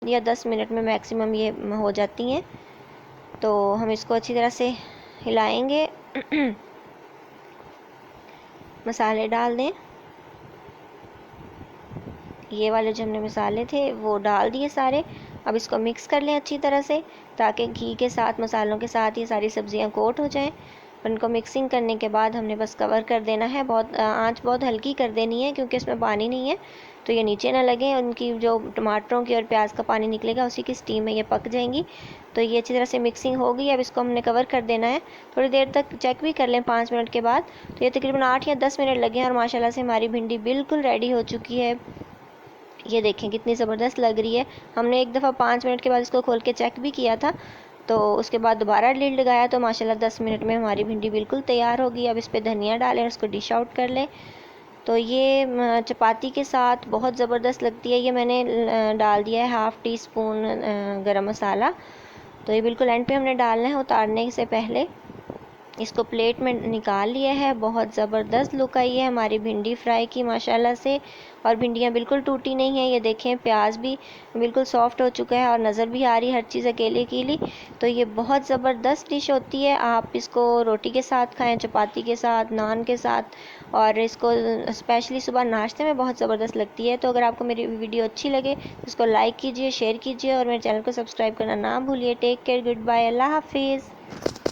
या 10 मिनट में मैक्सिमम ये हो जाती हैं। तो हम इसको अच्छी तरह से हिलाएंगे। मसाले डाल दें, ये वाले जो हमने मसाले थे वो डाल दिए सारे। अब इसको मिक्स कर लें अच्छी तरह से, ताकि घी के साथ मसालों के साथ ये सारी सब्जियां कोट हो जाएं। उनको मिक्सिंग करने के बाद हमने बस कवर कर देना है, बहुत आंच बहुत हल्की कर देनी है, क्योंकि इसमें पानी नहीं है तो ये नीचे ना लगे। उनकी जो टमाटरों की और प्याज का पानी निकलेगा उसी की स्टीम में ये पक जाएंगी। तो ये अच्छी तरह से मिक्सिंग हो गई। अब इसको हमने कवर कर देना है, थोड़ी देर तक चेक भी कर लें 5 मिनट के बाद। तो ये तकरीबन 8 या 10 मिनट लगे हैं और माशाल्लाह से हमारी भिंडी बिल्कुल रेडी हो चुकी है। ये देखें कितनी ज़बरदस्त लग रही है। हमने एक दफ़ा 5 मिनट के बाद इसको खोल के चेक भी किया था, तो उसके बाद दोबारा लीड लगाया तो माशाल्लाह 10 मिनट में हमारी भिंडी बिल्कुल तैयार होगी। अब इस पर धनिया डालें और इसको डिश आउट कर लें। तो ये चपाती के साथ बहुत ज़बरदस्त लगती है। ये मैंने डाल दिया है ½ टी स्पून गरम मसाला। तो ये बिल्कुल एंड पे हमने डालना है, उतारने से पहले। इसको प्लेट में निकाल लिया है। बहुत ज़बरदस्त लुक आई है हमारी भिंडी फ्राई की माशाल्लाह से, और भिंडियाँ बिल्कुल टूटी नहीं है। ये देखें प्याज भी बिल्कुल सॉफ्ट हो चुका है और नज़र भी आ रही है हर चीज़ अकेले अकेली। तो ये बहुत ज़बरदस्त डिश होती है। आप इसको रोटी के साथ खाएं, चपाती के साथ, नान के साथ, और इसको स्पेशली सुबह नाश्ते में बहुत ज़बरदस्त लगती है। तो अगर आपको मेरी वीडियो अच्छी लगे तो इसको लाइक कीजिए, शेयर कीजिए और मेरे चैनल को सब्सक्राइब करना ना भूलिए। टेक केयर, गुड बाय, अल्लाह हाफिज़।